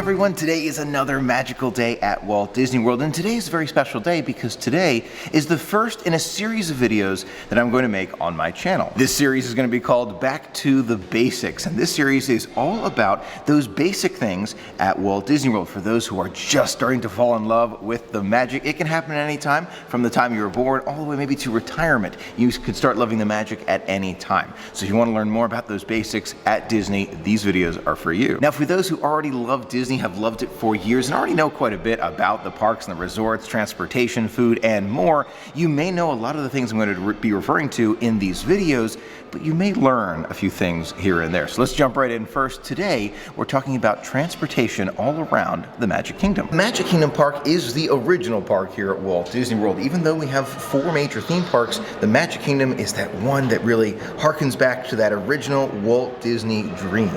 everyone, today is another magical day at Walt Disney World, and today is a very special day because today is the first in a series of videos that I'm going to make on my channel. This series is going to be called Back to the Basics, and this series is all about those basic things at Walt Disney World. For those who are just starting to fall in love with the magic, it can happen at any time, from the time you were born all the way maybe to retirement. You could start loving the magic at any time. So if you want to learn more about those basics at Disney, these videos are for you. Now, for those who already love Disney, have loved it for years, and already know quite a bit about the parks and the resorts, transportation, food, and more, you may know a lot of the things I'm going to be referring to in these videos, but you may learn a few things here and there. So let's jump right in first. Today, we're talking about transportation all around the Magic Kingdom. Magic Kingdom Park is the original park here at Walt Disney World. Even though we have 4 major theme parks, the Magic Kingdom is that one that really harkens back to that original Walt Disney dream.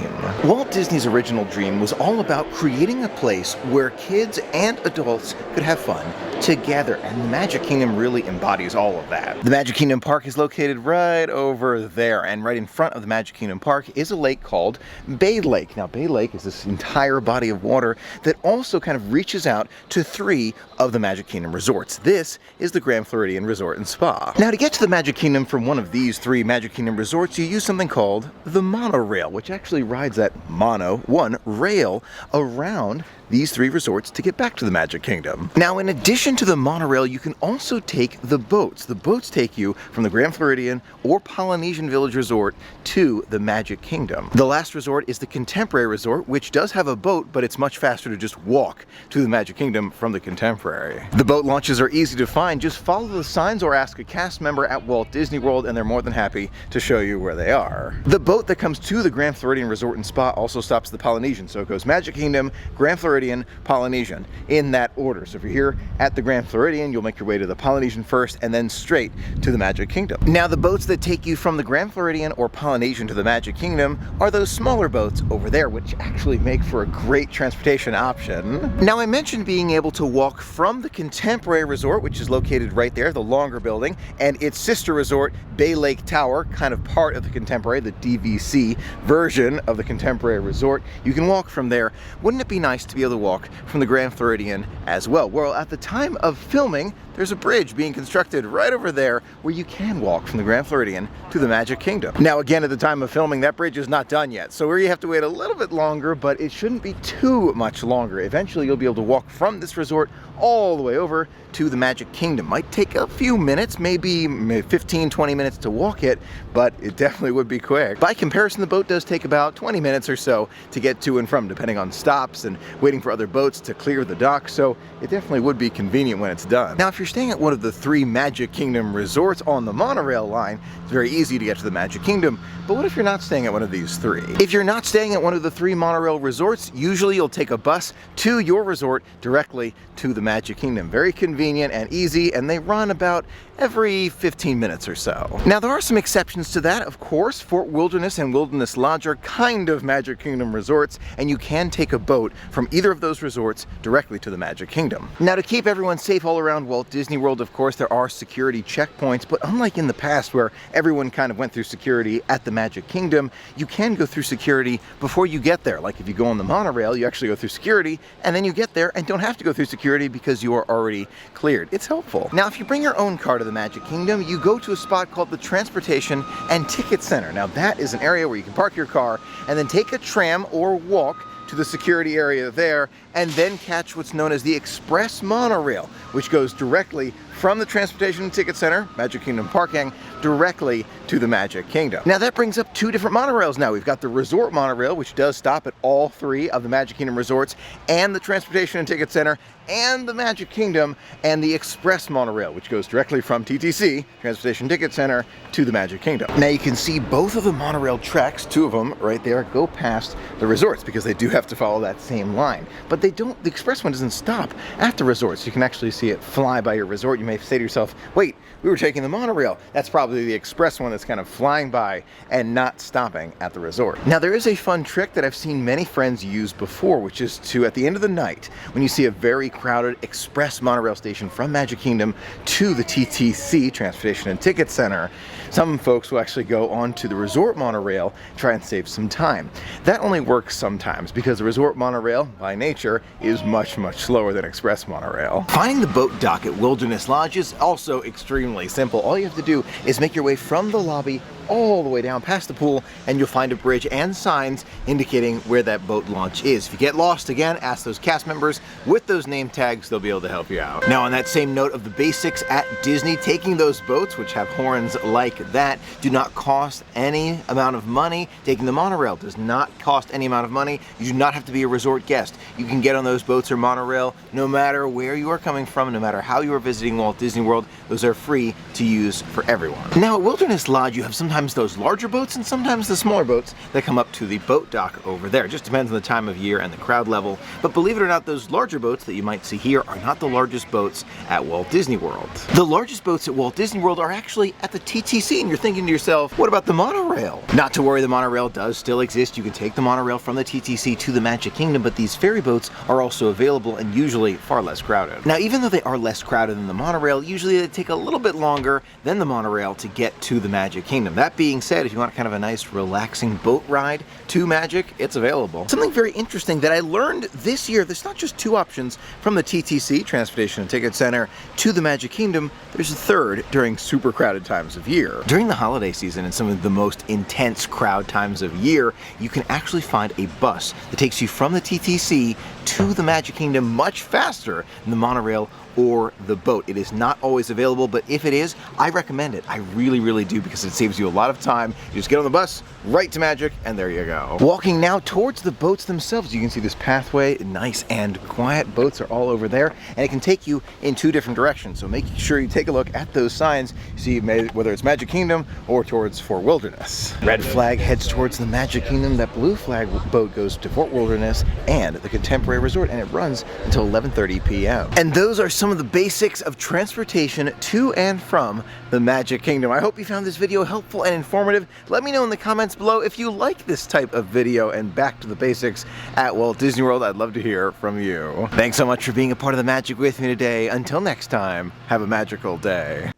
Walt Disney's original dream was all about creating a place where kids and adults could have fun together, and the Magic Kingdom really embodies all of that. The Magic Kingdom Park is located right over there, and right in front of the Magic Kingdom Park is a lake called Bay Lake. Now, Bay Lake is this entire body of water that also kind of reaches out to 3 of the Magic Kingdom resorts. This is the Grand Floridian Resort and Spa. Now, to get to the Magic Kingdom from one of these 3 Magic Kingdom resorts, you use something called the Monorail, which actually rides that one rail around these 3 resorts to get back to the Magic Kingdom. Now, in addition to the monorail, you can also take the boats. The boats take you from the Grand Floridian or Polynesian Village Resort to the Magic Kingdom. The last resort is the Contemporary Resort, which does have a boat, but it's much faster to just walk to the Magic Kingdom from the Contemporary. The boat launches are easy to find. Just follow the signs or ask a cast member at Walt Disney World, and they're more than happy to show you where they are. The boat that comes to the Grand Floridian Resort and Spa also stops at the Polynesian, so it goes Magic Kingdom, Grand Floridian, Polynesian, in that order. So if you're here at the Grand Floridian, you'll make your way to the Polynesian first and then straight to the Magic Kingdom. Now, the boats that take you from the Grand Floridian or Polynesian to the Magic Kingdom are those smaller boats over there, which actually make for a great transportation option. Now, I mentioned being able to walk from the Contemporary Resort, which is located right there, the longer building, and its sister resort, Bay Lake Tower, kind of part of the Contemporary, the DVC version of the Contemporary Resort. You can walk from there. Wouldn't it be nice to be able to walk from the Grand Floridian as well? Well, at the time of filming, there's a bridge being constructed right over there where you can walk from the Grand Floridian to the Magic Kingdom. Now, again, at the time of filming, that bridge is not done yet, so you have to wait a little bit longer, but it shouldn't be too much longer. Eventually, you'll be able to walk from this resort all the way over to the Magic Kingdom. Might take a few minutes, maybe 15-20 minutes to walk it, but it definitely would be quick. By comparison, the boat does take about 20 minutes or so to get to and from, depending on stops and waiting for other boats to clear the dock, so it definitely would be convenient when it's done. Now, if you're staying at one of the 3 Magic Kingdom resorts on the monorail line, it's very easy to get to the Magic Kingdom, but what if you're not staying at one of these 3? If you're not staying at one of the 3 monorail resorts, usually you'll take a bus to your resort directly to the Magic Kingdom. Very convenient and easy, and they run about every 15 minutes or so. Now, there are some exceptions to that, of course. Fort Wilderness and Wilderness Lodge are kind of Magic Kingdom resorts, and you can take a boat from either of those resorts directly to the Magic Kingdom. Now, to keep everyone safe all around Walt Disney World, of course, there are security checkpoints, but unlike in the past where everyone kind of went through security at the Magic Kingdom, you can go through security before you get there. Like if you go on the monorail, you actually go through security, and then you get there and don't have to go through security because you are already cleared. It's helpful. Now, if you bring your own car to the Magic Kingdom, you go to a spot called the Transportation and Ticket Center. Now, that is an area where you can park your car and then take a tram or walk to the security area there, and then catch what's known as the Express Monorail, which goes directly from the Transportation and Ticket Center, Magic Kingdom parking, directly to the Magic Kingdom. Now, that brings up 2 different monorails now. We've got the Resort Monorail, which does stop at all 3 of the Magic Kingdom resorts, and the Transportation and Ticket Center, and the Magic Kingdom, and the Express Monorail, which goes directly from TTC, Transportation Ticket Center, to the Magic Kingdom. Now, you can see both of the monorail tracks, 2 of them right there, go past the resorts because they do have to follow that same line. But they don't, the Express one doesn't stop at the resorts. You can actually see it fly by your resort. You may say to yourself, wait, we were taking the monorail. That's probably the Express one that's kind of flying by and not stopping at the resort. Now, there is a fun trick that I've seen many friends use before, which is to, at the end of the night, when you see a very crowded Express monorail station from Magic Kingdom to the TTC, Transportation and Ticket Center, some folks will actually go on to the Resort Monorail, try and save some time. That only works sometimes because because the resort monorail, by nature, is much, much slower than express monorail. Finding the boat dock at Wilderness Lodge is also extremely simple. All you have to do is make your way from the lobby all the way down past the pool, and you'll find a bridge and signs indicating where that boat launch is. If you get lost, again, ask those cast members with those name tags. They'll be able to help you out. Now, on that same note of the basics at Disney, taking those boats, which have horns like that, do not cost any amount of money. Taking the monorail does not cost any amount of money. You do not have to be a resort guest. You can get on those boats or monorail no matter where you are coming from, no matter how you are visiting Walt Disney World. Those are free to use for everyone. Now, at Wilderness Lodge, you have sometimes those larger boats and sometimes the smaller boats that come up to the boat dock over there. It just depends on the time of year and the crowd level. But believe it or not, those larger boats that you might see here are not the largest boats at Walt Disney World. The largest boats at Walt Disney World are actually at the TTC, and you're thinking to yourself, what about the monorail? Not to worry, the monorail does still exist. You can take the monorail from the TTC to the Magic Kingdom, but these ferry boats are also available and usually far less crowded. Now, even though they are less crowded than the monorail, usually they take a little bit longer than the monorail to get to the Magic Kingdom. That being said, if you want kind of a nice relaxing boat ride to Magic, it's available. Something very interesting that I learned this year, there's not just two options from the TTC, Transportation and Ticket Center, to the Magic Kingdom. There's a third during super crowded times of year. During the holiday season and some of the most intense crowd times of year, you can actually find a bus that takes you from the TTC to the Magic Kingdom much faster than the monorail or the boat. It is not always available, but if it is, I recommend it. I really, really do, because it saves you a lot of time. You just get on the bus, right to Magic, and there you go. Walking now towards the boats themselves, you can see this pathway, nice and quiet. Boats are all over there, and it can take you in two different directions. So make sure you take a look at those signs, see whether it's Magic Kingdom or towards Fort Wilderness. Red flag heads towards the Magic Kingdom. That blue flag boat goes to Fort Wilderness and the Contemporary Resort, and it runs until 11:30 p.m. And those are some of the basics of transportation to and from the Magic Kingdom. I hope you found this video helpful and informative. Let me know in the comments below if you like this type of video and back to the basics at Walt Disney World. I'd love to hear from you. Thanks so much for being a part of the magic with me today. Until next time, have a magical day.